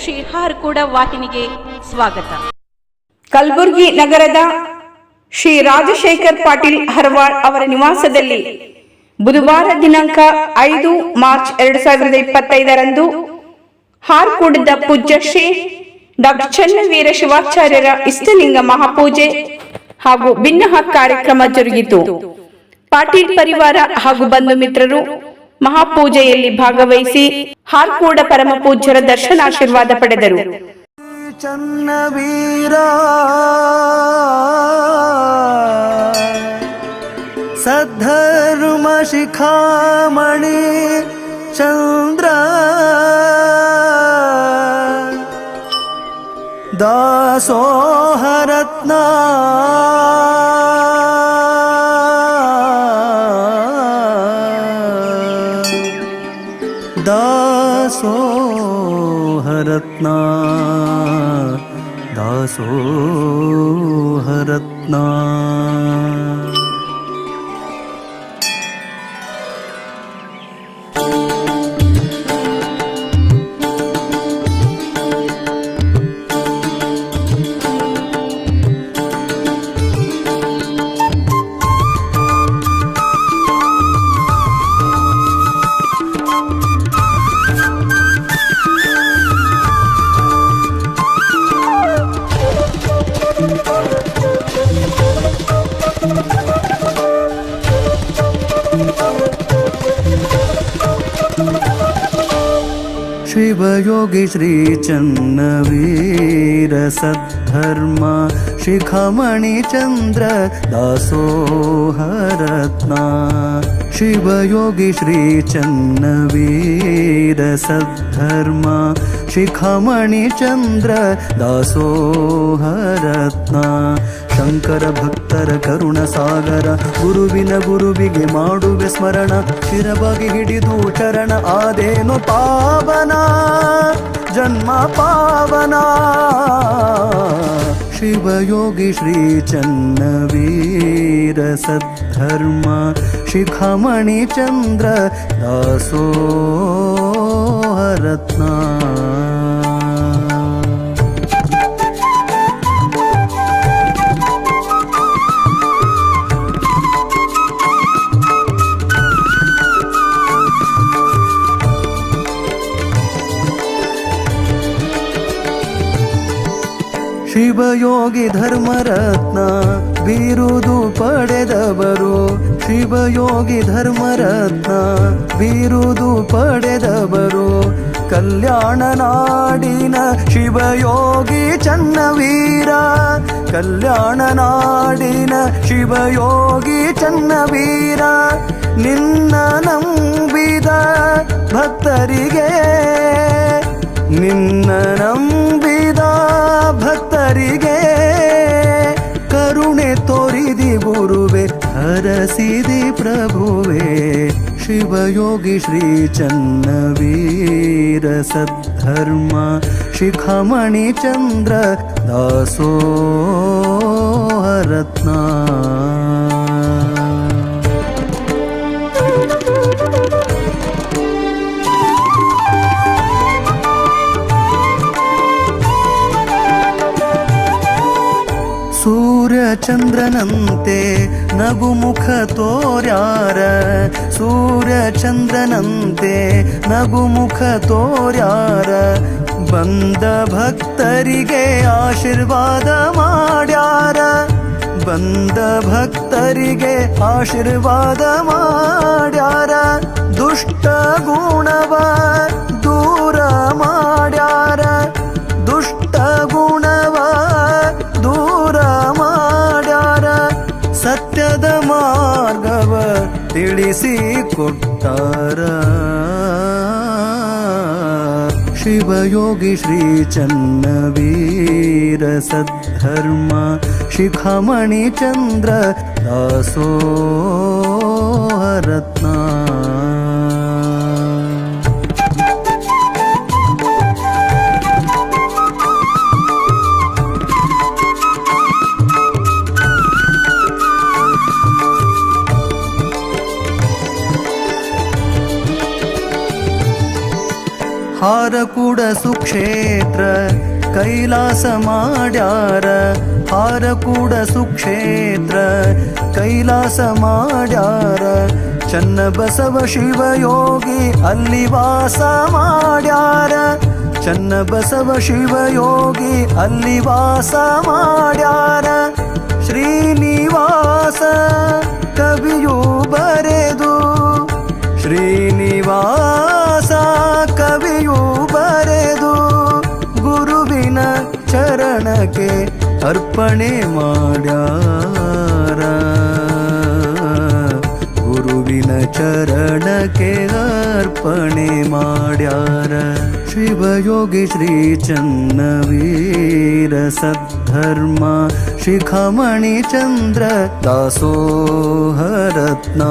ಶ್ರೀ ಹಾರ್ಕೂಡ ವಾಹಿನಿಗೆ ಸ್ವಾಗತ. ಕಲಬುರಗಿ ನಗರದ ಶ್ರೀ ರಾಜಶೇಖರ್ ಪಾಟೀಲ್ ಹರವಾಳ್ ಅವರ ನಿವಾಸದಲ್ಲಿ ಬುಧವಾರ ದಿನಾಂಕ 5 ಮಾರ್ಚ್ 2025ರಂದು ಹಾರ್ಕೂಡದ ಪೂಜ್ಯ ಶ್ರೀ ಡಾಕ್ಟರ್ ಚನ್ನವೀರ ಶಿವಾಚಾರ್ಯರ ಇಷ್ಟಲಿಂಗ ಮಹಾಪೂಜೆ ಹಾಗೂ ಭಿನ್ನಹ ಕಾರ್ಯಕ್ರಮ ಜರುಗಿತು. ಪಾಟೀಲ್ ಪರಿವಾರ ಹಾಗೂ ಬಂಧು ಮಿತ್ರರು ಮಹಾಪೂಜೆಯಲ್ಲಿ ಭಾಗವಹಿಸಿ ಹಾರ್ಕೂಡ ಪರಮ ಪೂಜ್ಯರ ದರ್ಶನಾಶೀರ್ವಾದ ಪಡೆದರು. ಚನ್ನವೀರ ಸದ್ಧರ್ಮ ಶಿಖಾಮಣಿ ಚಂದ್ರ ದಾಸೋಹರತ್ನ ದಾಸೋಹರತ್ನ ದಾಸೋಹರತ್ನ शिवयोगी श्री चन्नवीर सद्धर्म शिखामणि चंद्र दासोहरत्ना. शिवयोगी श्री चन्नवीर सद्धर्म शिखामणि चंद्र दासोहरत्ना. ಶಂಕರ ಭಕ್ತರ ಕರುಣ ಸಾಗರ ಗುರುವಿನ ಗುರುವಿಗೆ ಮಾಡುವೆ ಸ್ಮರಣ ಶಿರಬಾಗಿ ಹಿಡಿದು ಚರಣ ಆದೇನು ಪಾವನ ಜನ್ಮ ಪಾವನ. ಶಿವಯೋಗಿ ಶ್ರೀ ಚನ್ನವೀರ ಸದ್ಧರ್ಮ ಶಿಖಾಮಣಿ ಚಂದ್ರ ದಾಸೋಹರತ್ನ. ಶಿವಯೋಗಿ ಧರ್ಮರತ್ನ ಬಿರುದು ಪಡೆದವರು ಶಿವಯೋಗಿ ಧರ್ಮರತ್ನ ಬಿರುದು ಪಡೆದವರು ಕಲ್ಯಾಣ ನಾಡಿನ ಶಿವಯೋಗಿ ಚನ್ನವೀರ. ಕಲ್ಯಾಣ ನಾಡಿನ ಶಿವಯೋಗಿ ಚನ್ನವೀರ ನಿನ್ನ ನಂಬಿದ ಭಕ್ತರಿಗೆ ನಿನ್ನ ನಂಬಿದ ಭಕ್ತರಿಗೆ ಕರುಣೆ ತೋರಿದಿ ಗುರುವೆ ಹರಸಿದಿ ಪ್ರಭುವೆ. ಶಿವಯೋಗಿ ಶ್ರೀ ಚನ್ನವೀರ ಸದ್ಧರ್ಮ ಶಿಖಾಮಣಿ ಚಂದ್ರ ದಾಸೋಹರತ್ನ. ಸೂರ್ಯ ಚಂದ್ರನಂತೆ ನಗುಮುಖ ತೋರ್ಯಾರ ಸೂರ್ಯ ಚಂದ್ರನಂತೆ ನಗುಮುಖ ತೋರ್ಯಾರ ಬಂದ ಭಕ್ತರಿಗೆ ಆಶೀರ್ವಾದ ಮಾಡ್ಯಾರ. ಬಂದ ಭಕ್ತರಿಗೆ ಆಶೀರ್ವಾದ ಮಾಡ್ಯಾರ ದುಷ್ಟ ಗುಣವ ದೂರ ಮಾಡ್ಯಾರ ದುಷ್ಟ ಗುಣವ ದೂರ ಮಾಡ್ಯಾರ ಸತ್ಯದ ಮಾರ್ಗವ ತಿಳಿಸಿ ಕೊಟ್ಟಾರ. ಶಿವಯೋಗಿ ಶ್ರೀ ಚನ್ನವೀರ ಸದ್ಧರ್ಮ ಶಿಖಾಮಣಿ ಚಂದ್ರ ದಾಸೋಹರತ್ನ. ಹಾರಕೂಡ ಸುಕ್ಷೇತ್ರ ಕೈಲಾಸ ಮಾಡ್ಯಾರ ಹಾರಕೂಡ ಸುಕ್ಷೇತ್ರ ಕೈಲಾಸ ಮಾಡ್ಯಾರ ಚನ್ನ ಬಸವ ಶಿವಯೋಗಿ ಅಲ್ಲಿ ವಾಸ ಮಾಡ್ಯಾರ ಚನ್ನ ಬಸವ ಶಿವಯೋಗಿ ಅಲ್ಲಿ ವಾಸ ಮಾಡ್ಯಾರ ಶ್ರೀನಿವಾಸ ಕವಿಯು ಬರೆದು ಶ್ರೀನಿವಾಸ ಕವಿಯು ಬರೆದು ಗುರುವಿನ ಚರಣಕ್ಕೆ ಅರ್ಪಣೆ ಮಾಡ್ಯಾರ ಗುರುವಿನ ಚರಣಕ್ಕೆ ಅರ್ಪಣೆ ಮಾಡ್ಯಾರ ಶಿವಯೋಗಿ ಶ್ರೀ ಚನ್ನವೀರ ಸದ್ಧರ್ಮ ಶಿಖಾಮಣಿ ಚಂದ್ರ ದಾಸೋಹರತ್ನ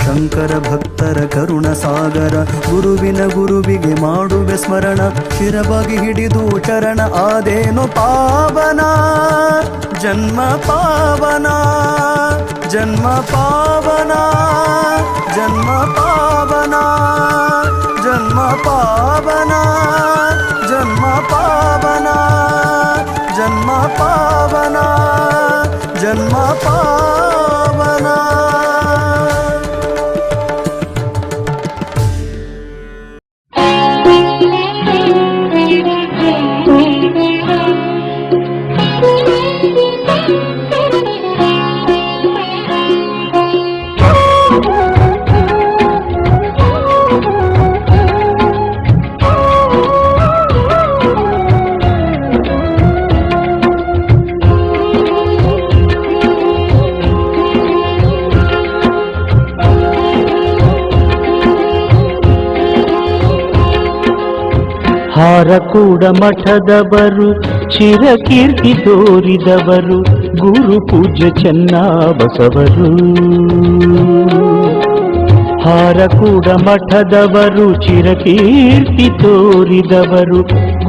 ಶಂಕರ ಭಕ್ತರ ಕರುಣ ಸಾಗರ ಗುರುವಿಗೆ ಮಾಡುವೆ ಸ್ಮರಣ ಶಿರವಾಗಿ ಹಿಡಿದು ಚರಣ ಆದೇನು ಪಾವನ ಜನ್ಮ ಪಾವನ ಜನ್ಮ ಪಾವನ ಜನ್ಮ ಪಾವನ ಜನ್ಮ ಪಾವನ ಜನ್ಮ ಪಾವನ ಜನ್ಮ ಪಾವನ ಜನ್ಮ ಪಾವನ. ಹಾರಕೂಡ ಮಠದವರು ಚಿರಕೀರ್ತಿ ತೋರಿದವರು ಗುರು ಪೂಜ್ಯ ಚೆನ್ನಬಸವರು. ಹಾರಕೂಡ ಮಠದವರು ಚಿರಕೀರ್ತಿ ತೋರಿದವರು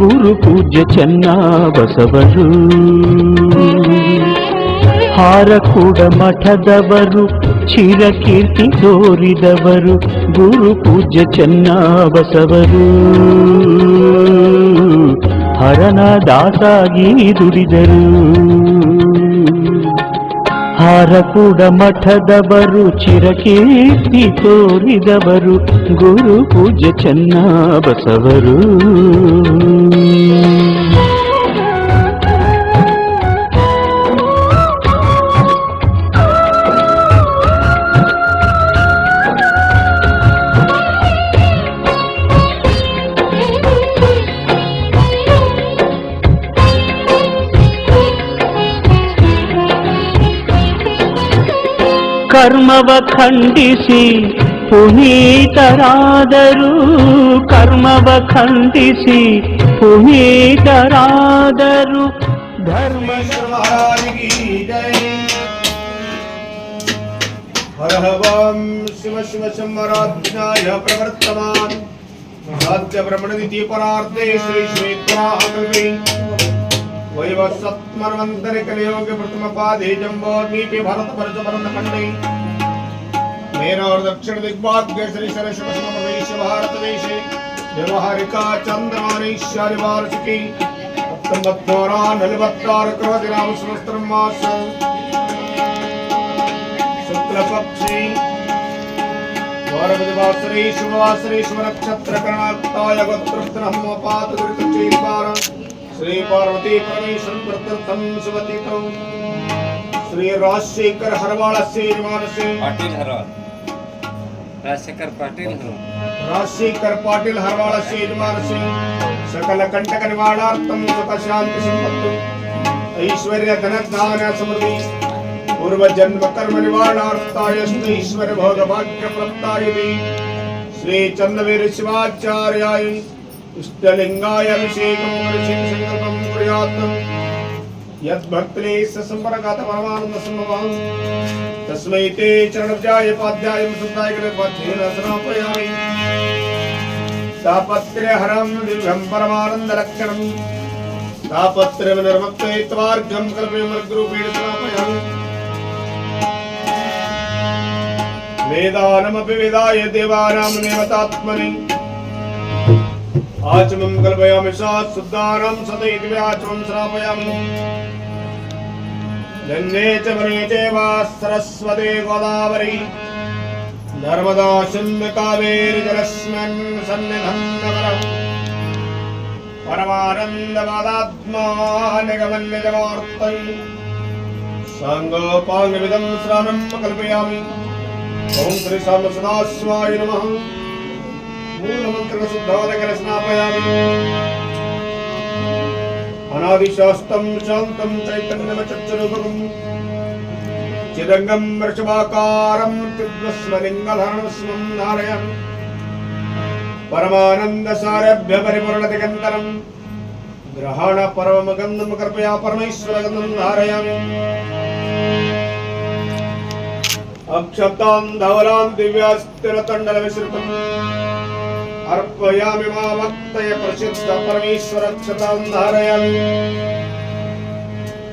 ಗುರು ಪೂಜ್ಯ ಚೆನ್ನಬಸವರು. ಹಾರಕೂಡ ಮಠದವರು ಚಿರಕೀರ್ತಿ ತೋರಿದವರು ಗುರು ಪೂಜ್ಯ ಚೆನ್ನಬಸವರು. ಹರನ ದಾಸಾಗಿ ದುಡಿದರು. ಹಾರಕೂಡ ಮಠದವರು ಚಿರಕೀರ್ತಿ ತೋರಿದವರು ಗುರು ಪೂಜ್ಯ ಚೆನ್ನಬಸವರು. ಕರ್ಮವ ಖಂಡಿಸಿ ಪುನೀತರಾದರು. ಕರ್ಮವ ಖಂಡಿಸಿ ಪುನೀತರಾದರು. ಧರ್ಮ ಹರಹವಾಂ ಶಿವ ಶಿವ ಶಂವರಾಜ್ಞಾಯ ಪ್ರವರ್ತಮಾನ್ ಸಾಧ್ಯ ಬ್ರಹ್ಮಣನಿಧಿ ಪರಾರ್ಧೆ ಶ್ರೀ ಶ್ವೇತ್ವರಾಹಕಲ್ಪಿ वैवस्वत्मन्वन्तरे कलियोगे प्रथम पादे जम्बोद्वीपे भरत वर्ष भरत खंडे मेरा और दक्षिण दिग्भाग्य श्री सरस्वती प्रदेश भारत देशे व्यवहारिका चंद्रमानेश्वरी वार्षिकी सप्तमद्वारा नलवत्तार क्रोध नाम सहस्त्रम मास शुक्ल पक्षी वारवदिवासरे शुभवासरे शुभ नक्षत्र करणाक्ताय गोत्रस्त्रहम पात दुरित चेपार श्री पार्वती परमेश्वर प्रत्यर्थम सुवतितो श्री राजशेखर हरवाल से पाटिल हरवाल राजशेखर पाटिल हरवाल से सकल कंटक निवारणार्थम सुख शांति संपत्ति ऐश्वर्य धन धान्य समृद्धि पूर्व जन्म कर्म निवारणार्थाय ईश्वर भोग भाग्य प्राप्ताय श्री चंद्रवीर शिवाचार्याय इष्टलिंगाय अभिषेकं संकल्पं कुर्यात् यद्भक्तलेश संपर्कात् परमानंद संभवं तस्मै ते चरणजाय पाद्याय सुताय कृपार्थेन समर्पयामि तापत्रयहरं दिव्यं परमानंद लक्षणं तापत्रय निर्मुक्तयित्वार्घ्यं कल्पयमर्गरूपेण समर्पयामि वेदानमपि वेदाय देवानां नियमतात्मनि आचमं कल्पयामि सात् शुद्धानं सतैति आचमं श्रापयामि गङ्गे च वने चैव सरस्वती गोदावरी नर्मदा सिन्धु कावेरी जलस्मिन् सन्निधं नगरम् परमानन्दवादात्मा निगमन्यजमार्तै साङ्गोपाङ्गमिदं स्नानं कल्पयामि ॐ श्री साम्बसदाशिवाय नमः मूलमन्त्रशुद्धोदकरस्नापयामि अनादिशास्तं शान्तं चैतन्यमचच्चरूपकम् चिदङ्गं वृषभाकारं त्रिद्वस्वलिङ्गधरणस्वं धारयन् परमानन्दसारभ्य परिपूर्णदिगन्तरं ग्रहणपर्वमगन्धं कृपया परमेश्वरगन्धं धारयामि अक्षतां धवलां दिव्यास्तिरतण्डलमिश्रितम् अर्पयामि मा भक्तय प्रसिद्ध परमेश्वरक्षतां धारयामि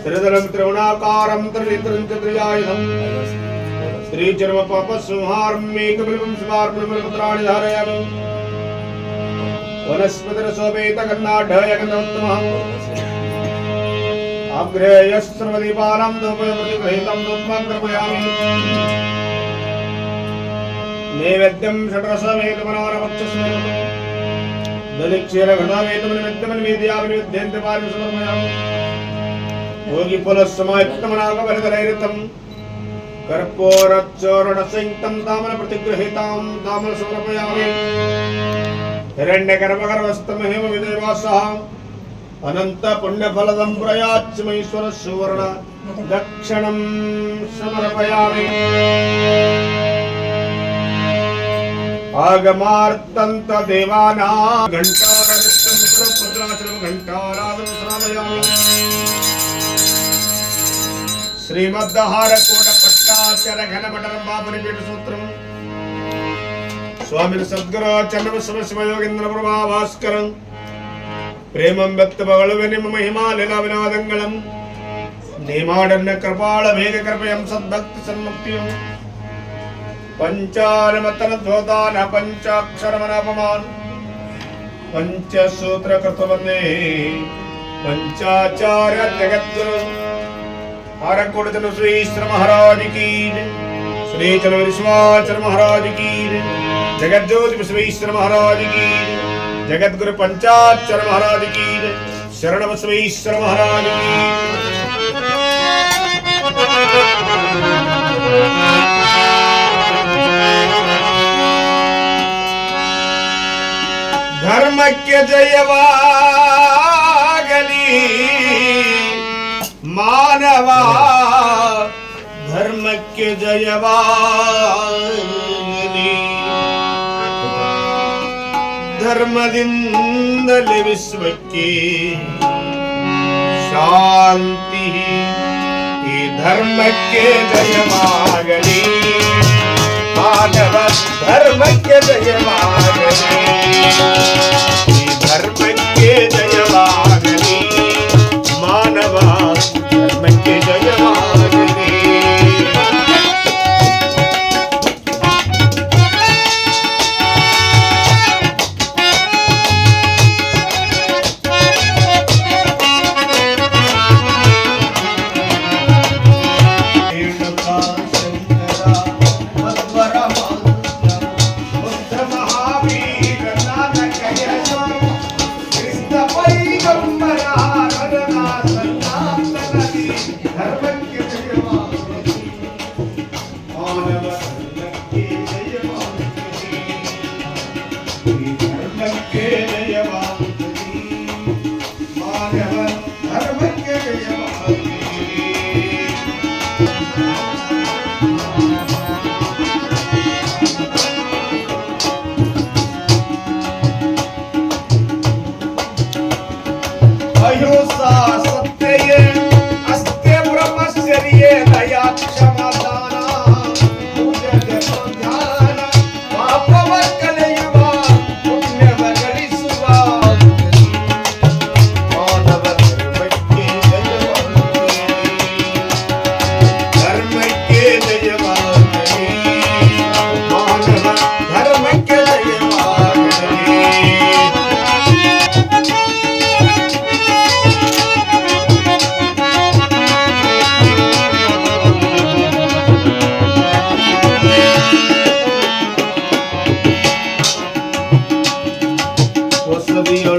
त्रिदलं त्रिगुणाकारं त्रिनेत्रं च त्रियायुधं श्रीचर्मपापसंहारमेकबिल्वं शिवार्पणमित्रपुत्राणि धारयामि वनस्पतिरसोपेतगन्धाढयगन्धोत्तमः अग्रेयस्त्रवदीपानां धूपप्रतिगृहीतं धूपं कृपयामि नैवेद्यं षड्रसमेतमनारभक्षस्मरणं दधिक्षीरघृतामेतमनिवेद्यमन्वेद्यामनिवेद्यन्ते पार्वं समर्पयामि योगिफलसमायुक्तमनागभरितरैरितं कर्पूरचूर्णसंयुक्तं ताम्रप्रतिगृहीतां ताम्रं समर्पयामि हिरण्यगर्भगर्भस्थमहिमविदेवासः अनंत पुण्यफलदं प्रयाच्यमीश्वर सुवर्ण दक्षिणं समर्पयामि आगमार्तन्त देवानां घण्टारवित्तं पुत्राचलं घण्टाराधं श्रावयामि श्रीमद्हारकोटपट्टाचर घनमण्डलं बापनिपीठसूत्रं स्वामिन सद्गुरु चन्नबसवशिवयोगीन्द्र प्रभाभास्करं प्रेमं व्यक्तपगलुविनिम महिमालिला विनोदङ्गलं नेमाडन्न कृपाळ वेग कृपयं सद्भक्ति सन्मुक्तिं पंचानमतनध्वोतान पंचाक्षरमनापमान पंचसूत्र कृतवन्दे पंचाचार्य जगद्गुरु आरकोटचन श्री महाराज की श्री चलो विश्वाचल महाराज की जगज्योति विश्वेश्वर महाराज की जगद्गुरु पंचाक्षर महाराज की शरण बसवेश्वर महाराज की धर्मज्ञ जयवागली मानवा धर्मज्ञ जयवागली धर्मದಿಂದಲೇ ವಿಶ್ವಕ್ಕೆ ಶಾಂತಿ ಈ ಧರ್ಮಕ್ಕೆ ಜಯವಾಗಲಿ ಮಾನವ ಧರ್ಮಕ್ಕೆ ಜಯವಾಗಲಿ ಈ ಧರ್ಮಕ್ಕೆ ಜಯವಾಗಲಿ ಮಾನವ ಧರ್ಮಕ್ಕೆ ಜಯವಾಗಲಿ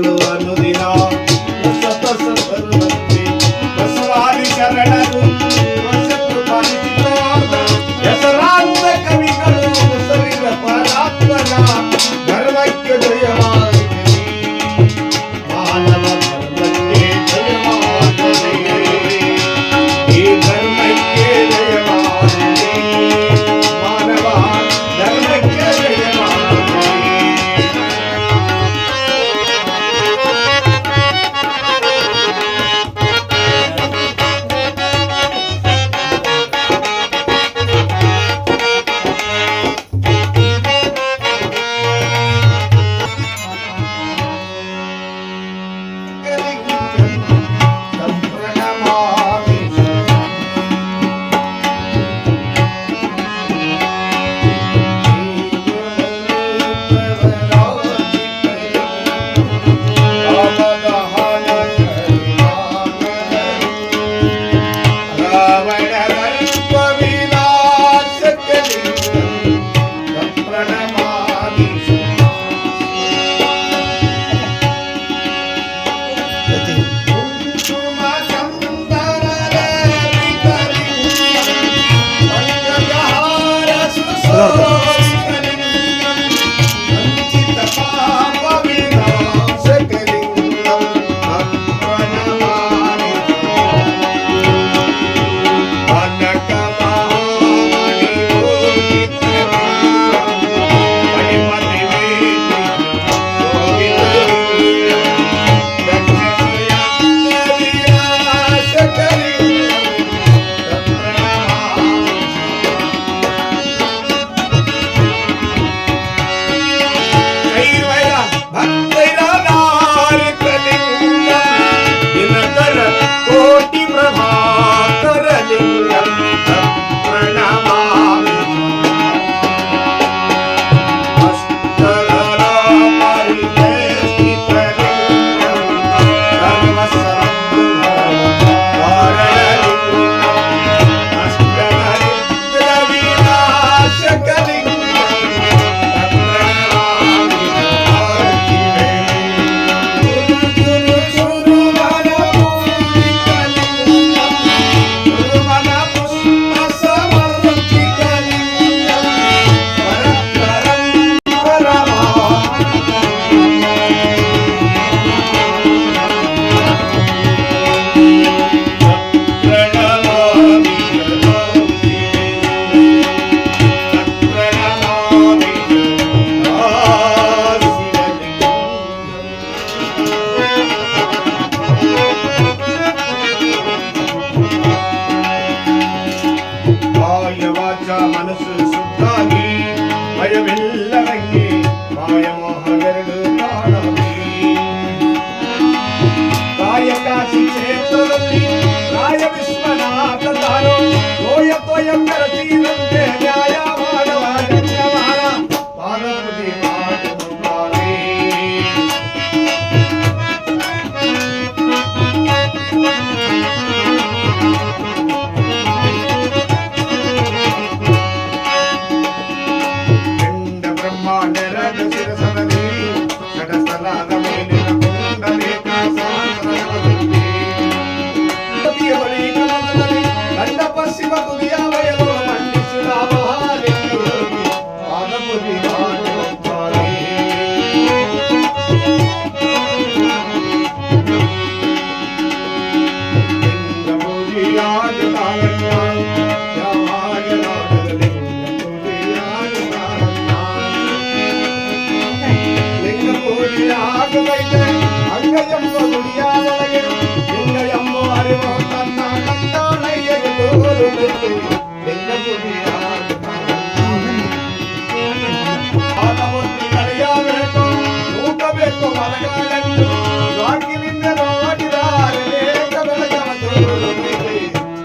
ಕವಿಗಳು ಅನುದಿನ ಹೊಸ ಹೊಸ ಬರುವಂತೆ ಬಸವಾದಿ ಶರಣರು ವರ್ಷಕ್ಕೂ ಪಾಲಿಸಿದೋರ್ದ ಹೆಸರಾಂತ ಕವಿಗಳು ಸರಿದ ಪರಾತ್ಮನ ಧರ್ಮಕ್ಕೆ ಜಯವಾಗಲಿ ಮಾನವ ಧರ್ಮಕ್ಕೆ ಜಯವಾಗಲಿ ಈ ಧರ್ಮಕ್ಕೆ ಜಯವಾಗಲಿ ಮಾನವ ಧರ್ಮಕ್ಕೆ ಜಯವಾಗಲಿ. ಮನಸ್ಸು ಶುದ್ಧಾಗಿ ಭಯವಿಲ್ಲದಂಗೆ ಮಾಯಮೋಹವೆರಡು ಕಾಣಲಿ ಕಾಯಕಾಶಿ ಕ್ಷೇತ್ರದಲ್ಲಿ ರಾಯ ವಿಶ್ವನಾಥ ತಾನು ತೋಯ ತೋಯ ಕರಚಿದಂತೆ ನ್ಯಾಯ ಮಾಡುವ ಯಜ್ಞವಾರ ಪಾದಪೂಜೆ ಮಾಡುತ್ತಾರೆ. ಪಶ್ಚಿಮ ತುದಿಯ ಬಯಲು ಮಂಡಿಸಿದ ಮಹಾಲಿಂಗಯೋಗಿ ಪಾದಪೂಜೆ ಮಾಡುತ್ತಾರೆ. ಲಿಂಗ ಪೂಜೆಯಾಗುತ್ತಾರಣ್ಣ ಯಾವಾಗ ನಾಡದ ಲಿಂಗ ಪೂಜೆಯಾಗುತ್ತಾರಣ್ಣ ಲಿಂಗ ಪೂಜೆಯಾಗಬೈತೆ ಅಂಗ ಎಂಬ ದುಡಿಯಾದೊಳಗೆ ಲಿಂಗ ಎಂಬ ಅರಿವು ತನ್ನ ಕಂದಾಳಯ್ಯಗೆ ತೋರುತ್ತದೆ. ಲಿಂಗ ಪೂಜೆಯಾಗುತ್ತಾರಣ್ಣ ಕಳೆಯಬೇಕು ಊಟಬೇಕು ಮಲಗಾಡನ್ನು ಬಾಗಿಲಿಂದ ನೋಡಿದರೆ ಲೇಖ ಬೆಳಗವ ತೋರುತ್ತದೆ.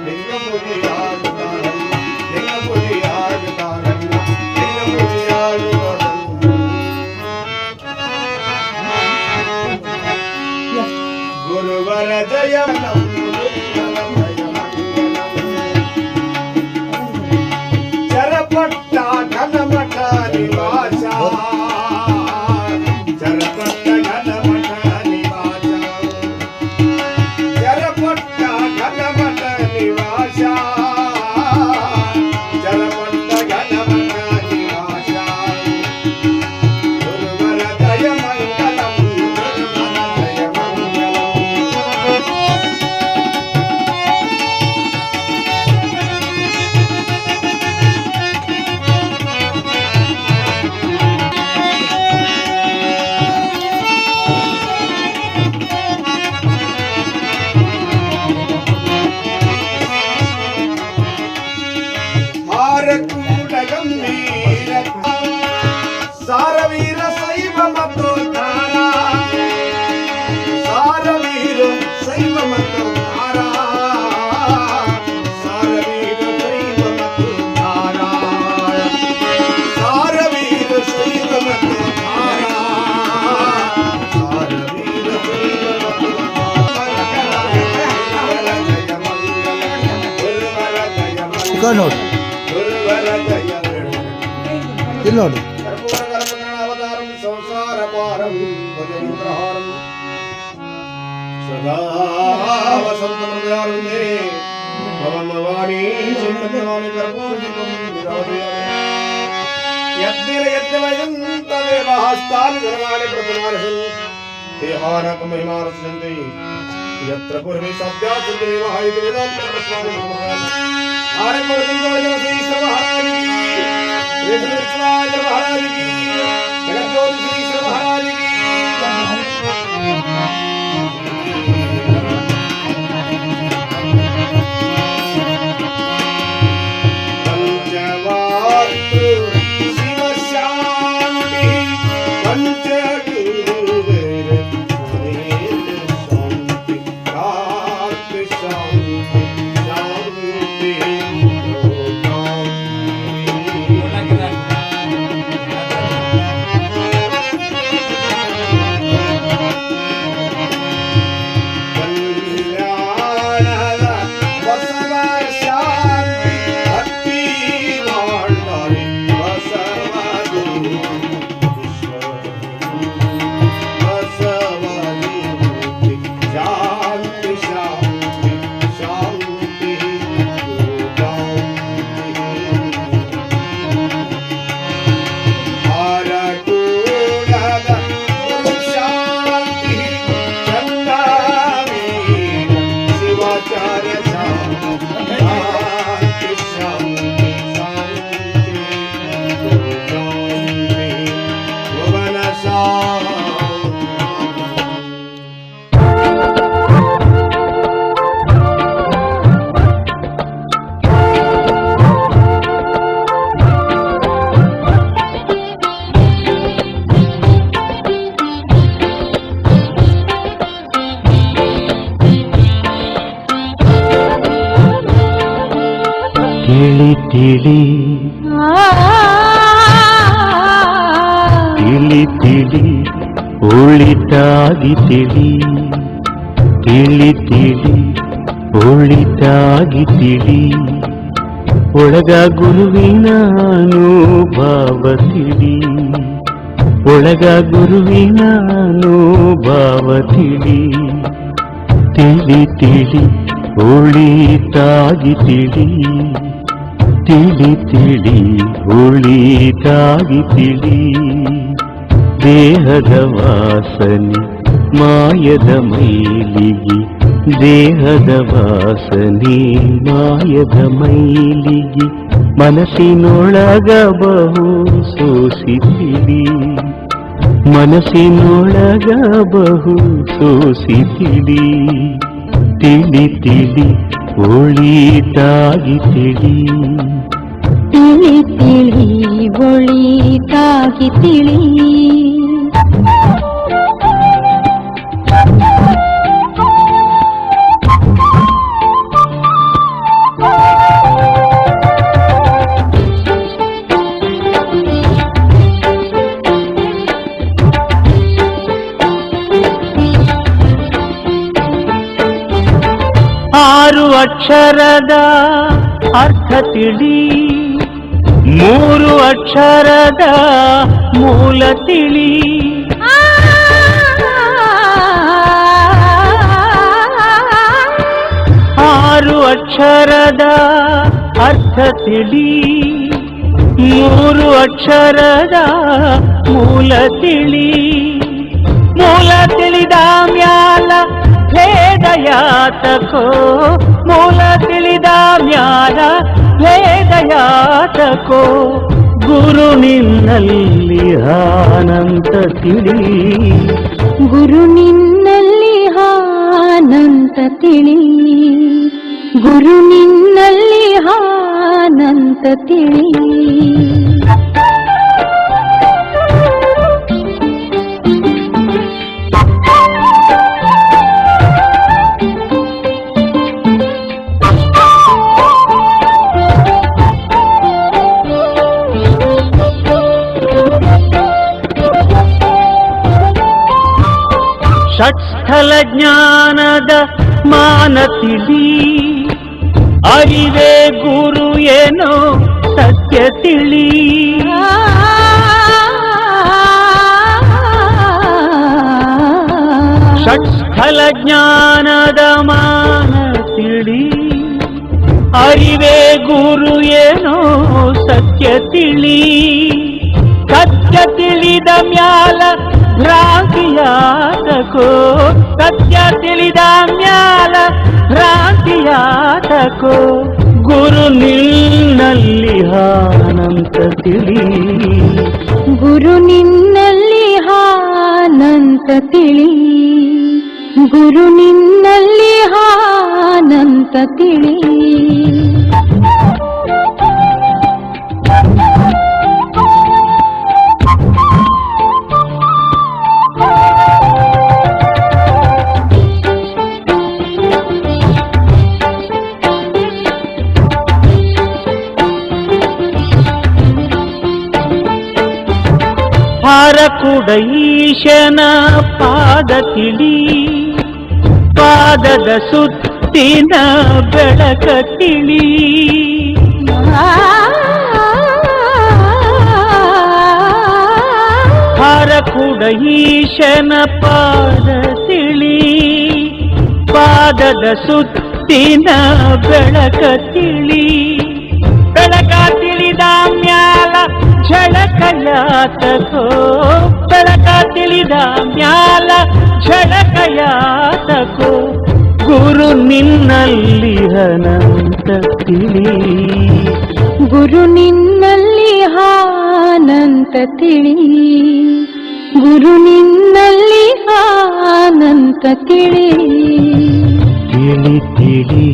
ಲಿಂಗ ಪೂಜೆಯಾಗುತ್ತಾರಣ್ಣ ಲಿಂಗ ಪೂಜೆಯಾಗುತ್ತಾರಣ್ಣ ಲಿಂಗ ಪೂಜೆಯಾಗುತ್ತಾರಣ್ಣ. ಗುರುವರ ಜಯ ಚರಪಟ್ಟ ಘನಮಠ ನಿವಾಸ ಚರಪಟ್ಟ ಘನಮಠ ಶೈವ ಮತ್ತು ಧಾರ ಸಾರವೀರ ಶೈವ ಮತ್ತು ಧಾರ ಸಾರವೀರ ಶೈವ ಮತ್ತು ಧಾರ ಸಾರವೀರ ಶೈವ ಮತ್ತು ನೋಡಿ ಇಲ್ಲಿ ನೋಡಿ ಅವತಾರಂ ಸಂಸಾರ ಪಾರಂ ಭಜೇಂದ್ರಹಾರಂ ಸದಾ ವಸಂತ ಮೃಗಾರುಣೇ ಭವನ್ವಾಣಿ ಚೈತನ್ಯವಾಣಿ ಕರ್ಪೂರದೀಪಂ ವಿರಾಜಯಾಮಿ ಯಜ್ಞೇನ ಯಜ್ಞಮಯಂತ ದೇವಹಸ್ತಾನಿ ಧರ್ಮಾಣಿ ಪ್ರತಿಮಾನಸನ್ ದೇಹಾನಕ ಮಹಿಮಾರಸಂತೆ ಯತ್ರ ಪೂರ್ವೇ ಸದ್ಯಾಸಂತೆ ದೇವಃ ಇತಿ ವೇದಾಂತ ಪ್ರಸ್ವಾಮಿ महाराज की महाराज की जगज्योतिश्वर महाराज की पंचवात्र शिव शांति पंचगुरुदेव शांति शांति शांति ತಿಳಿ ತಿಳಿ ತಿಳಿ ತಿಳಿ ಒಳಿತಾಗಿ ತಿಳಿ ತಿಳಿ ತಿಳಿ ಒಳಿತಾಗಿ ತಿಳಿ ಒಳಗ ಗುರುವಿನ ಅನುಭವ ತಿಳಿ ಒಳಗ ಗುರುವಿನ ಅನುಭವ ತಿಳಿ ತಿಳಿ ತಿಳಿ ಒಳಿತಾಗಿ ತಿಳಿ ತಿಳಿ ತಿಳಿ ಒಳಿತಾಗಿ ತಿಳಿ ದೇಹದ ವಾಸನೆ ಮಾಯದ ಮೈಲಿಗೆ ದೇಹದ ವಾಸನೆ ಮಾಯದ ಮೈಲಿಗೆ ಮನಸ್ಸಿನೊಳಗ ಬಹು ಸೋಸಿತಿಳಿ ಮನಸ್ಸಿನೊಳಗ ಬಹು ಸೋಸಿತಿಳಿ ತಿಳಿ ತಿಳಿ ಒಳಿತಾಗಿ ತಿಳಿ ತಿಳಿ ತಿಳಿ ಒಳಿತಾಗಿ ತಿಳಿ ಆರು ಅಕ್ಷರದ ಅರ್ಥ ತಿಳಿ ಮೂರು ಅಕ್ಷರದ ಮೂಲ ತಿಳಿ ಆರು ಅಕ್ಷರದ ಅರ್ಥ ತಿಳಿ ಮೂರು ಅಕ್ಷರದ ಮೂಲ ತಿಳಿ ಮೂಲ ತಿಳಿದ ಮ್ಯಾಲ ಭೇದ ಯಾತಕೋ ಮೂಲ ತಿಳಿದ ಮ್ಯಾಲ ಭೇದ ಯಾತಕೋ ಗುರು ನಿನ್ನಲ್ಲಿ ಆನಂತ ತಿಳಿ ಗುರು ನಿನ್ನಲ್ಲಿ ಆನಂತ ತಿಳಿ ಗುರು ನಿನ್ನಲ್ಲಿ ಆನಂತ ತಿಳಿ ಷಟ್ಸ್ಥಲ ಜ್ಞಾನದ ಮಾನ ತಿಳಿ, ಅರಿವೇ ಗುರು ಏನೋ ಸತ್ಯ ತಿಳಿ. ಷಟ್ಸ್ಥಲ ಜ್ಞಾನದ ಮಾನ ತಿಳಿ, ಅರಿವೇ ಗುರು ಏನೋ ಸತ್ಯ ತಿಳಿ. ಸತ್ಯ ತಿಳಿದ ಮ್ಯಾಲ ಭ್ರಾಂತಿಯಾತಕೋ, ಸತ್ಯ ತಿಳಿದ ಮ್ಯಾಲ ಭ್ರಾಂತಿಯಾತಕೋ. ಗುರು ನಿನ್ನಲ್ಲಿ ಹಾನಂತ ತಿಳಿ, ಗುರು ನಿನ್ನಲ್ಲಿ ಹಾನಂತ ತಿಳಿ, ಗುರು ನಿನ್ನಲ್ಲಿ ಹಾನಂತ ತಿಳಿ. ಹಾರಕುಡೈಶನ ಪಾದ ತಿಳಿ, ಪಾದದ ಸುತ್ತಿನ ಬೆಳಕ ತಿಳಿ. ಹಾರಕುಡೈಶನ ಪಾದ ತಿಳಿ, ಪಾದದ ಸುತ್ತಿನ ಬೆಳಕ ತಿಳಿ. ಬೆಳಕ ತಿಳಿದ ಮ್ಯಾಲ ಝಳಕಯಾತಕೋ, ಬೆಳಕ ತಿಳಿದ ಮ್ಯಾಲ ಝಳಕಯಾತಕೋ. ಗುರು ನಿನ್ನಲ್ಲಿ ಅನಂತ ತಿಳಿ, ಗುರು ನಿನ್ನಲ್ಲಿ ಹಾನಂತ ತಿಳಿ, ಗುರು ನಿನ್ನಲ್ಲಿ ಹಾನಂತ ತಿಳಿ. ತಿಳಿ ತಿಳಿ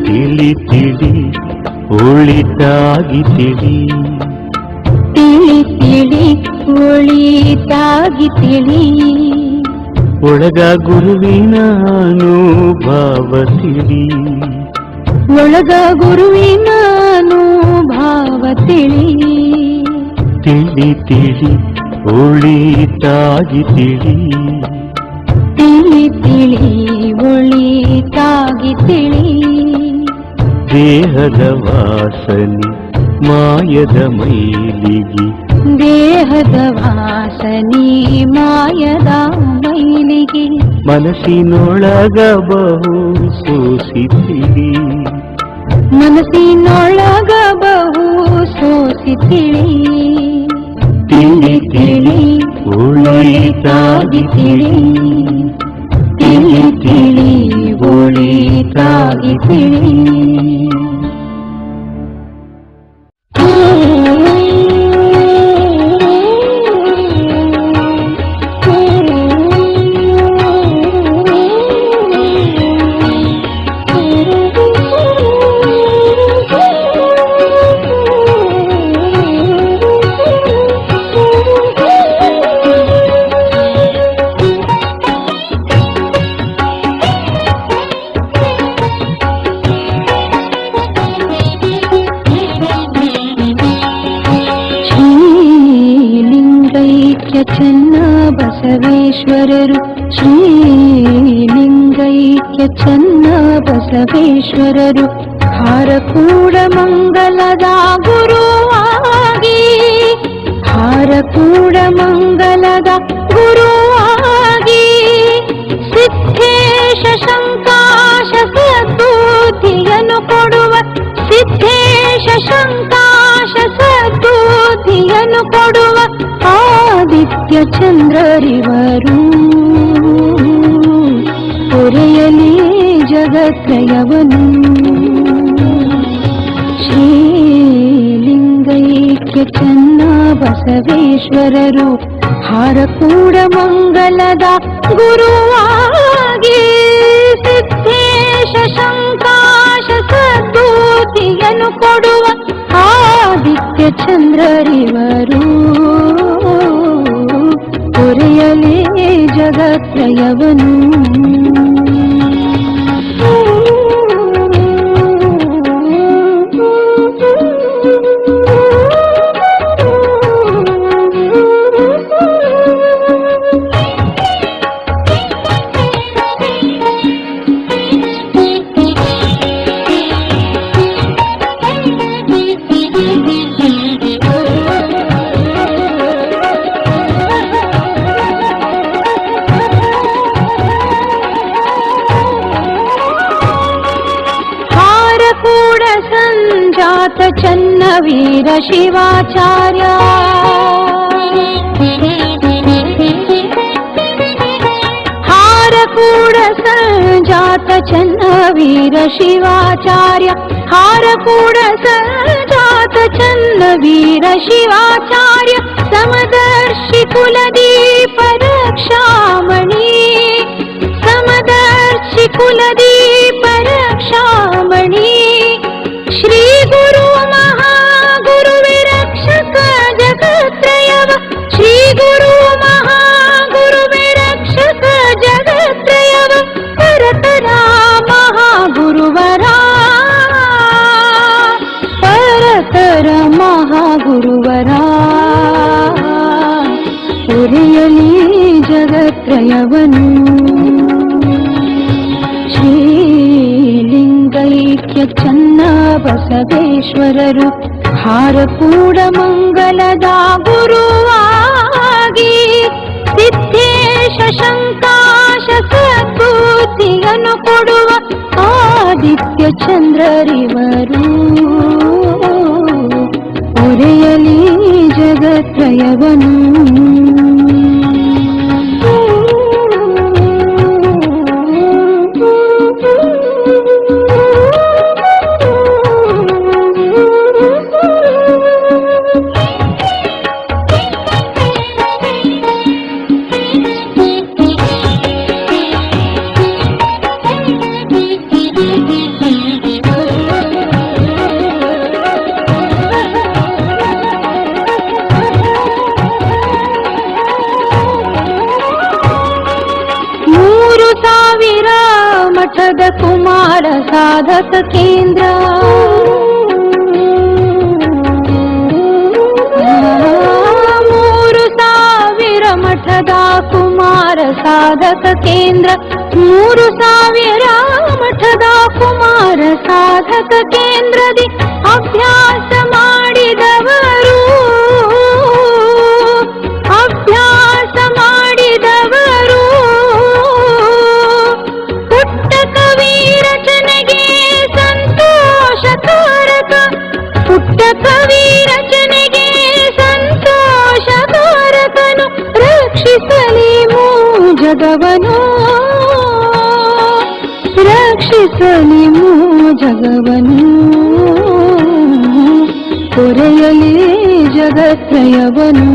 ತಿಳಿ ತಿಳಿ ಒಳಿತಾಗಿ ತಿಳಿ, ತಿಳಿ ತಿಳಿ ಒಳಿತಾಗಿ ತಿಳಿ. ಒಳಗ ಗುರುವಿನ ಅನುಭವ ತಿಳಿ, ಒಳಗ ಗುರುವಿನ ಅನುಭವ ತಿಳಿ. ತಿಳಿ ತಿಳಿ ಒಳಿತಾಗಿ ತಿಳಿ, ತಿಳಿ ತಿಳಿ ಒಳಿತಾಗಿ ತಿಳಿ. ದೇಹದ ವಾಸನೆ ಮಾಯದ ಮೈಲಿಗೆ, ದೇಹದ ವಾಸನೆ ಮಾಯದ ಮೈಲಿಗೆ. ಮನಸ್ಸಿನೊಳಗ ಬಹು ಸೋಸಿತಿಳಿ, ಮನಸ್ಸಿನೊಳಗ ಬಹು ಸೋಸಿತಿಳಿ. ತಿಳಿ ತಿಳಿ ಒಳಿತಾಗಿ ತಿಳಿ, ತಿಳಿ ತಿಳಿ ಒಳಿತಾಗಿ ತಿಳಿ. ಚೆನ್ನ ಬಸವೇಶ್ವರರು, ಶ್ರೀಲಿಂಗೈಕ್ಯ ಚೆನ್ನ ಬಸವೇಶ್ವರರು. ಹಾರಕೂಡ ಮಂಗಲದ ಗುರುವಾಗಿ, ಹಾರಕೂಡ ಮಂಗಲದ ಗುರುವಾಗಿ. ಸಿದ್ಧೇಶ ಶಂಕಾಶ ಸದ್ಬುದ್ಧಿಯನ್ನು ಕೊಡುವ, ಸಿದ್ಧೇಶ ಶಂಕಾಶ ಸದ್ಬುದ್ಧಿಯನ್ನು ಕೊಡುವ ಆದಿತ್ಯ ಚಂದ್ರರಿವರು. ಹೊರೆಯಲಿ ಜಗತ್ರಯವನು, ಶ್ರೀಲಿಂಗೈಕ್ಯ ಚೆನ್ನ ಬಸವೇಶ್ವರರು. ಹಾರಕೂಡ ಮಂಗಲದ ಗುರುವಾಗಿ, ಸಿದ್ಧೇಶ ಶಂಕಾಶ ಸದ್ಬುದ್ಧಿಯನ್ನು ಕೊಡುವ ಆದಿತ್ಯ ಚಂದ್ರರಿವರು. ಹೊರೆಯಲೇ ಜಗತ್ರಯವನು. ಚನ್ನವೀರ ಶಿವಾಚಾರ್ಯ ಹಾರಕೂಡ ಸಂಜಾತ ಚನ್ನವೀರ ಶಿವಾಚಾರ್ಯ ಹಾರಕೂಡ ಸಂಜಾತ ಚನ್ನವೀರ ಶಿವಾಚಾರ್ಯ ಸಮದರ್ಶಿ ಕುಲದೀಪ ರಕ್ಷಾಮಣಿ ಸಮದರ್ಶಿ ಕುಲದೀಪ ರಕ್ಷಾಮಣಿ ಶ್ರೀ ಗುರು ಮಹಾಗುರು ವಿರಕ್ಷಕ ಜಗತ್ರಯವ ಶ್ರೀ ಗುರು ಮಹಾಗುರು ವಿರಕ್ಷಕ ಜಗತ್ರಯವ ಪರತರ ಮಹಾಗುರುವರ ಪರತರ ಮಹಾಗುರುವರ ಉರಿಯಲಿ ಜಗತ್ರಯವನು ಶ್ರೀಲಿಂಗೈಕ್ಯ ಚನ್ನ ಬಸವೇಶ್ವರರು ಹಾರಕೂಡ ಮಂಗಲದ ಗುರುವಾಗಿ ಸಿದ್ಧೇಶ ಶಂಕಾಶ ಸದ್ಬುದ್ಧಿಯನ್ನು ಕೊಡುವ ಆದಿತ್ಯ ಚಂದ್ರರಿವರು ಒರೆಯಲಿ ಜಗತ್ರಯವನು ಮಠದ ಕುಮಾರ ಸಾಧಕ ಕೇಂದ್ರ 3000 ಮಠದ ಕುಮಾರ ಸಾಧಕ ಕೇಂದ್ರ 3000 ಮಠದ ಕುಮಾರ ಸಾಧಕ ಕೇಂದ್ರದಿ ಅಭ್ಯಾಸ ಮಾಡಿದವರು ಅಭ್ಯಾಸ ಮಾಡಿದವರು ಪುಟ್ಟ ಕವಿ ರಚನೆಗೆ ಸಂತೋಷಕಾರಕ ಪುಟ್ಟ ಕವಿ ರಚನೆಗೆ ಸಂತೋಷಕಾರಕನು ರಕ್ಷಿಸಲಿ ಜಗವನು ರಕ್ಷಿಸಲಿ ಜಗವನು ಕೊರೆಯಲಿ ಜಗತ್ರಯವನು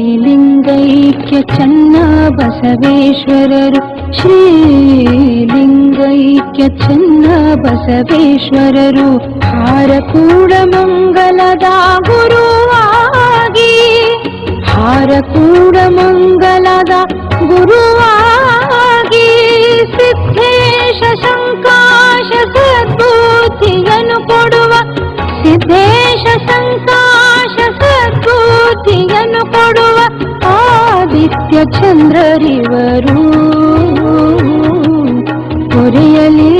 ಶ್ರೀಲಿಂಗೈಕ್ಯ ಚನ್ನ ಬಸವೇಶ್ವರರು ಶ್ರೀಲಿಂಗೈಕ್ಯ ಚನ್ನ ಬಸವೇಶ್ವರರು ಹಾರಕೂಡ ಮಂಗಲದ ಗುರುವಾಗಿ ಹಾರಕೂಡ ಮಂಗಲದ ಗುರುವಾಗಿ ಸಿದ್ಧೇಶ ಶಂಕಾಶ ಸದ್ಬುದ್ಧಿಯನ್ನು ಕೊಡುವ ಸಿದ್ಧೇಶ ಸಂಕಾಶ ಸದ್ಬುದ್ಧಿಯನ್ನು ಕೊಡುವ ಆದಿತ್ಯ ಚಂದ್ರರಿವರು ಕೊರೆಯಲಿ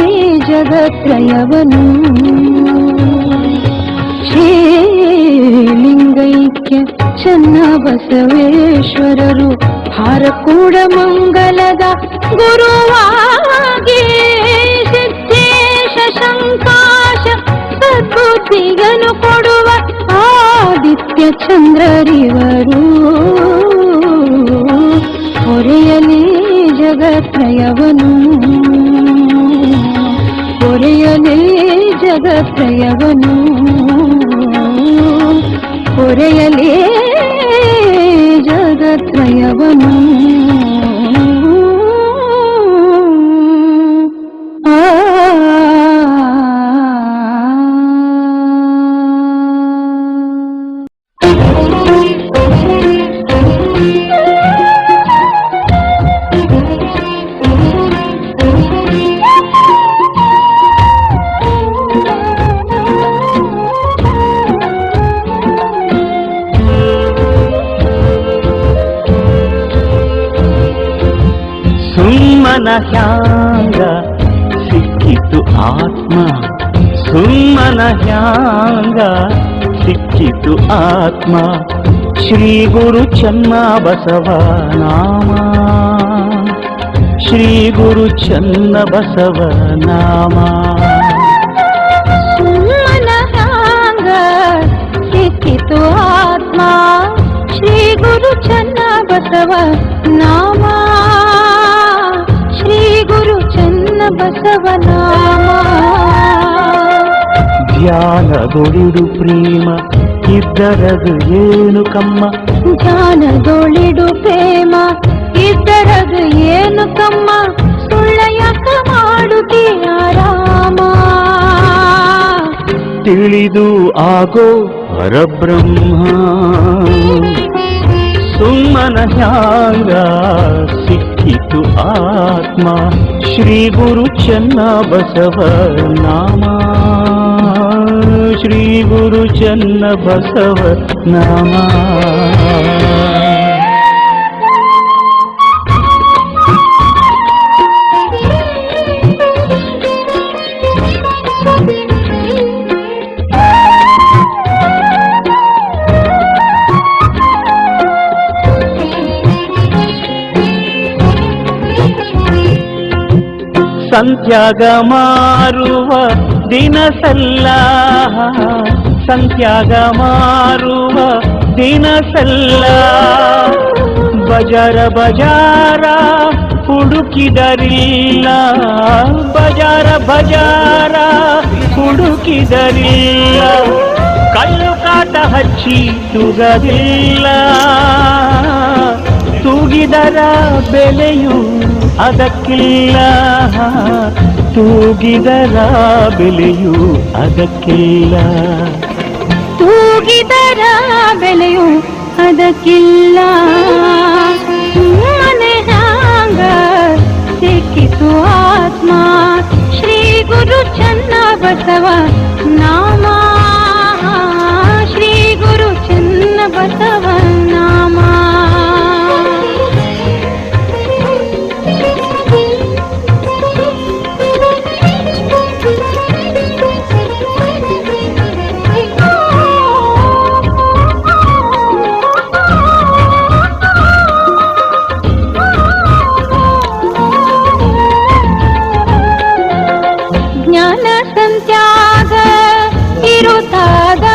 ಜಗತ್ರಯವನು ಶ್ರೀಲಿಂಗೈಕ್ಯ ಚನ್ನ ಬಸವೇಶ್ವರರು ಹಾರಕೂಡ ಮಂಗಲದ ಗುರುವಾಗಿ ಸಿದ್ಧೇಶ ಶಂಕಾಶ ಸದ್ಬುದ್ಧಿಯನ್ನು ಕೊಡುವ ಆದಿತ್ಯ ಚಂದ್ರರಿವರು ಹೊರೆಯಲಿ ಜಗತ್ರಯವನು ಹೊರೆಯಲಿ ಜಗತ್ರಯವನು ಹೊರೆಯಲಿ ಜಗತ್ರಯವನು ಸುಮ್ಮನ ಹ್ಯಾಂಗ ಸಿಕ್ಕಿತು ಆತ್ಮ ಸುಮ್ಮನ ಹ್ಯಾಂಗ ಸಿಕ್ಕಿತು ಆತ್ಮ ಶ್ರೀ ಗುರು ಚನ್ನ ಬಸವ ನಾಮ ಶ್ರೀ ಗುರು ಚನ್ನ ಬಸವ ನಾಮ ಸಿಕ್ಕಿತು ಆತ್ಮ ಶ್ರೀ ಗುರು ಚನ್ನ ಬಸವ ನಾಮ ಶ್ರೀ ಗುರು ಚನ್ನ ಬಸವ ನಾಮ ಧ್ಯಾನದೊಳಿಡು ಪ್ರೇಮ ಇದ್ದರದು ಏನು ಕಮ್ಮ ಧ್ಯಾನದೊಳಿಡು ಪ್ರೇಮ ಇದ್ದರದು ಏನು ಕಮ್ಮ ಸುಳ್ಳ ಯಾಕ ಮಾಡುತ್ತೀಯ ರಾಮ ತಿಳಿದು ಆಗೋ ಪರಬ್ರಹ್ಮ ಸುಮ್ಮನ ಹ್ಯಾಂಗ ಸಿಕ್ಕಿತು ಆತ್ಮ ಶ್ರೀ ಗುರು ಚನ್ನ ಬಸವ ನಾಮ ಶ್ರೀ ಗುರು ಚನ್ನ ಬಸವ ನಾಮ ಸಂತ್ಯಾಗ ಮಾರುವ ದಿನಸಲ್ಲ ಸಂತ್ಯಾಗ ಮಾರುವ ದಿನಸಲ್ಲ ಬಜಾರ ಬಜಾರ ಹುಡುಕಿದರಿಲ್ಲ ಬಜಾರ ಬಜಾರ ಹುಡುಕಿದರಿಲ್ಲ ಕಲ್ಲು ಕಾಟ ಹಚ್ಚಿ ತುಗದಿಲ್ಲ ತೂಗಿದರ ಬೆಲೆಯು ಅದಕ್ಕಿಲ್ಲ ತೂಗಿದರ ಬೆಲೆಯು ಅದಕ್ಕಿಲ್ಲ ತೂಗಿದರ ಬೆಲೆಯು ಅದಕ್ಕಿಲ್ಲ ಮನೆ ಹ್ಯಾಂಗ ಸಿಕ್ಕಿತು ಆತ್ಮ ಶ್ರೀ ಗುರು ಚನ್ನ ಬಸವ ನಾಮ ಶ್ರೀ ಗುರು ಚನ್ನ ಬಸವ ನಾಮ ಜ್ಞಾನ ಸಂತ್ಯಾಗ ಇರುತ್ತಾಗ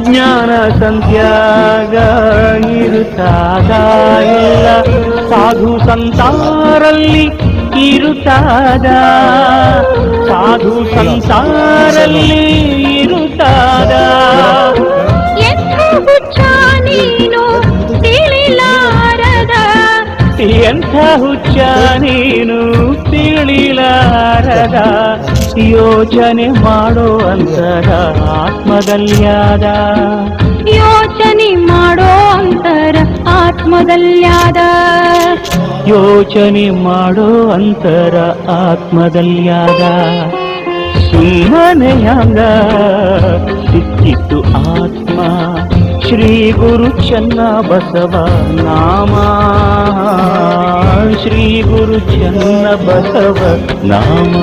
ಜ್ಞಾನ ಸಂತ್ಯಾಗ ಇರುತ್ತಾಗ ಇಲ್ಲ ಸಾಧು ಸಂಸಾರಲ್ಲಿ ಇರುತ್ತಾಗ ಸಾಧು ಸಂಸಾರಲ್ಲಿ ಇರುತ್ತಾಗ ಎಂಥ ಹುಚ್ಚ ನೀನು ತಿಳಿಲಾರದ ಎಂಥ ಹುಚ್ಚ ನೀನು ತಿಳಿಲಾರದ ಯೋಚನೆ ಮಾಡೋ ಅಂತರ ಆತ್ಮದಲ್ಯಾದ ಯೋಚನೆ ಮಾಡೋ ಅಂತರ ಆತ್ಮದಲ್ಯಾದ ಯೋಚನೆ ಮಾಡೋ ಅಂತರ ಆತ್ಮದಲ್ಯಾದ ಸುಮ್ಮನೆ ಹಂಗ ಸಿಕ್ಕಿತು ಆತ್ಮ ಶ್ರೀ ಗುರು ಚನ್ನ ಬಸವ ನಾಮ ಶ್ರೀ ಗುರು ಚನ್ನ ಬಸವ ನಾಮ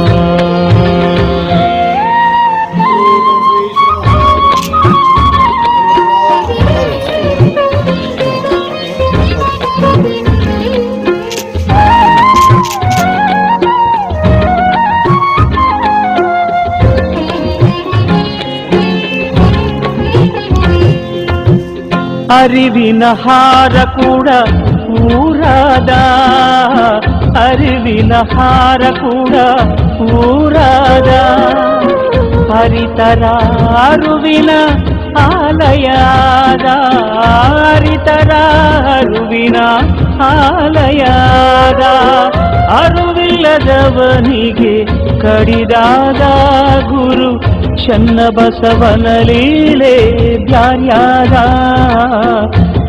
ಅರಿವಿನ ಹಾರ ಕೂಡ ಊರಾದ ಅರಿವಿನ ಹಾರ ಕೂಡ ಊರಾದ ಹರಿತರ ಅರುವಿನ ಆಲಯಾದ ಹರಿತರ ಅರುವಿನ ಆಲಯಾದ ಅರುವಿಲ್ಲದವನಿಗೆ ಕಡಿದಾದ ಗುರು ಚನ್ನ ಬಸವನ ಲೀಲೆ ಧ್ಯಾನ್ಯಾದ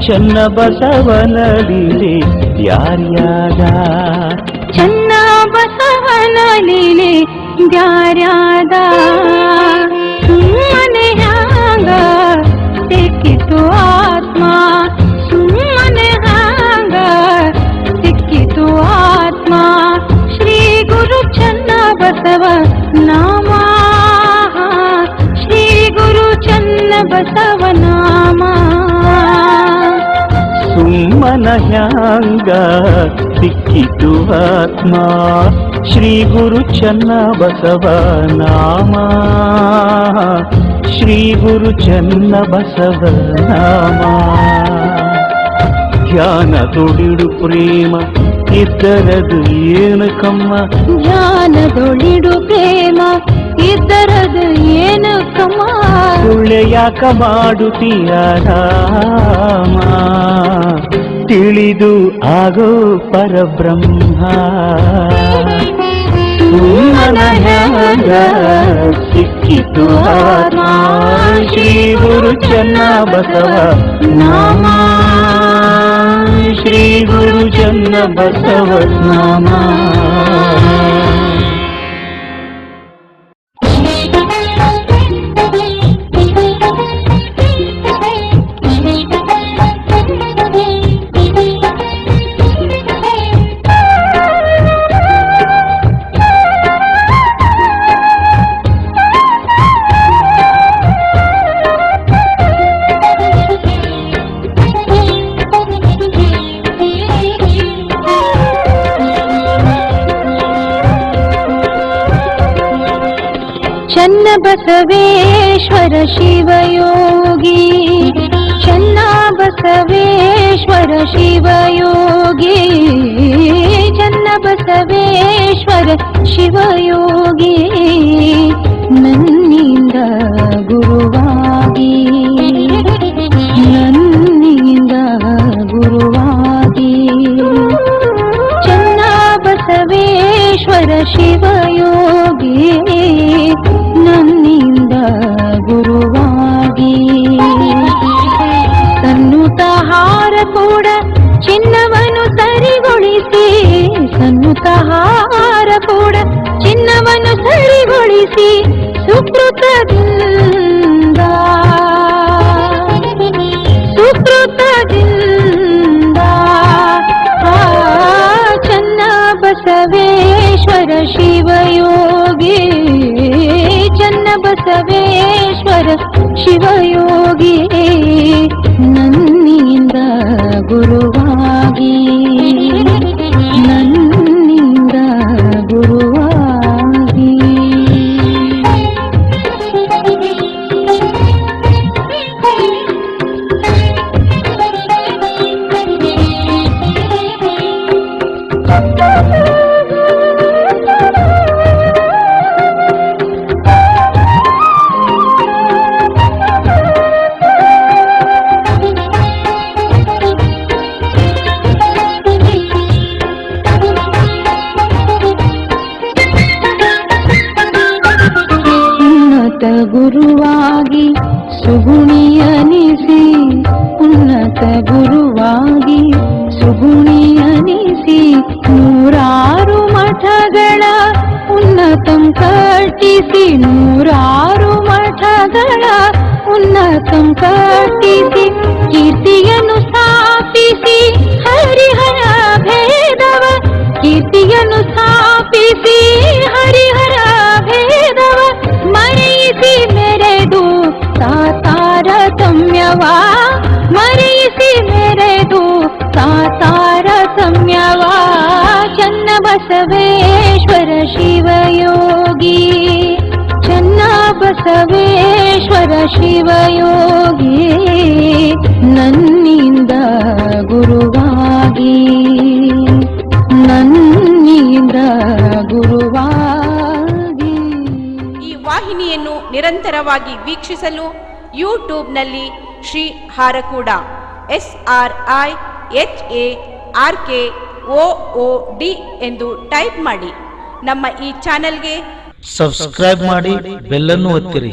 ಚನ್ನ ಬಸವನ ಲೀಲೆ ಧ್ಯಾನ್ಯಾದ ಚನ್ನ ಬಸವನ ಲೀಲೆ ದ್ಯಾರ್ಯಾದ ಸುಮ್ಮನೆ ಹ್ಯಾಂಗ ಸಿಕ್ಕಿತು ಆತ್ಮ ಸುಮ್ಮನೆ ಹ್ಯಾಂಗ ಸಿಕ್ಕಿತು ಆತ್ಮ ಶ್ರೀ ಗುರು ಚನ್ನ ಬಸವ ನಾಮ ಶ್ರೀ ಗುರು ಚನ್ನ ಬಸವ ನಾಮ ಸುಮ್ಮನ ಹ್ಯಾಂಗ ಸಿಕ್ಕಿತು ಆತ್ಮ ಶ್ರೀ ಗುರು ಚನ್ನ ಬಸವ ನಾಮ ಶ್ರೀ ಗುರು ಚನ್ನ ಬಸವ ನಾಮ ಧ್ಯಾನ ತೊಡಿಡು ಪ್ರೇಮ ಇದ್ದರದು ಏನು ಕಮ್ಮ ಧ್ಯಾನದೊಳಿಡು ಪ್ರೇಮ ಇದ್ದರದು ಏನು ಕಮ್ಮ ಸುಳ್ಳೆ ಯಾಕ ಮಾಡುತ್ತೀಯ ರಾಮ ತಿಳಿದು ಆಗೋ ಪರಬ್ರಹ್ಮ ಸುಮ್ಮನಹ್ಯಾಂಗ ಸಿಕ್ಕಿತು ಆತ್ಮ ಶ್ರೀ ಗುರು ಚನ್ನ ಬಸವ ನಾಮ ಶ್ರೀ ಗುರು ಚನ್ನ ಬಸವ ನಾಮ ಬಸವೇಶ್ವರ ಶಿವಯೋಗಿ ಚನ್ನ ಬಸವೇಶ್ವರ ಶಿವಯೋಗಿ ಚನ್ನ ಬಸವೇಶ್ವರ ಶಿವಯೋಗಿ ನನ್ನಿಂದ ಗುರುವಾಗಿ ನನ್ನಿಂದ ಗುರುವಾಗಿ ಚನ್ನ ಬಸವೇಶ್ವರ ಶಿವಯೋಗಿ ನನ್ನಿಂದ ಗುರುವಾಗಿ ಸನ್ನುತಹಾರ ಕೂಡ ಚಿನ್ನವನ್ನು ಸರಿಗೊಳಿಸಿ ಸನ್ನುತಹಾರ ಕೂಡ ಚಿನ್ನವನ್ನು ಸರಿಗೊಳಿಸಿ ಸುಕೃತದಿಂದ ಚನ್ನ ಬಸವೇಶ್ವರ ಶಿವಯೋಗಿ ಚನ್ನ ಬಸವೇಶ್ವರ ಶಿವಯೋಗಿ ನನ್ನಿಂದ ಗುರುವಾಗಿ ನನ್ನಿಂದ ಗುರುವಾಗಿ ಗುರುವಾಗಿ ಸುಗುಣಿಯನಿಸಿ ಉನ್ನತ ಗುರುವಾಗಿ ಸುಗುಣಿಯನಿಸಿ ನೂರಾರು ಮಠಗಳ ಉನ್ನತಂ ಕಟ್ಟಿಸಿ ನೂರಾರು ಮಠಗಳ ಉನ್ನತಂ ಕಟ್ಟಿಸಿ ಕೀರ್ತಿಯನ್ನು ಸ್ಥಾಪಿಸಿ ಹರಿಹರ ಭೇದವ ಕೀರ್ತಿಯನ್ನು ಸ್ಥಾಪಿಸಿ ಹರಿಹರ ಭೇದವ ಮರೆಯಿಸಿ ಮೆರೆದು ತಾತಾರತಮ್ಯವ ಮರೆಯಿಸಿ ಮೆರೆದು ತಾತಾರತಮ್ಯವ ಚನ್ನ ಬಸವೇಶ್ವರ ಶಿವಯೋಗಿ ಚನ್ನ ಬಸವೇಶ್ವರ ಶಿವಯೋಗಿ ನನ್ನಿಂದ ಗುರುವಾಗಿ ನನ್ನಿಂದ ಗುರುವಾಗಿ. ಈ ವಾಹಿನಿಯನ್ನು ನಿರಂತರವಾಗಿ ವೀಕ್ಷಿಸಲು ಯೂಟ್ಯೂಬ್ನಲ್ಲಿ ಶ್ರೀ ಹಾರಕೂಡ SRIHARKOOD ಎಂದು ಟೈಪ್ ಮಾಡಿ. ನಮ್ಮ ಈ ಚಾನೆಲ್ಗೆ ಸಬ್ಸ್ಕ್ರೈಬ್ ಮಾಡಿ, ಬೆಲ್ ಅನ್ನು ಒತ್ತಿರಿ.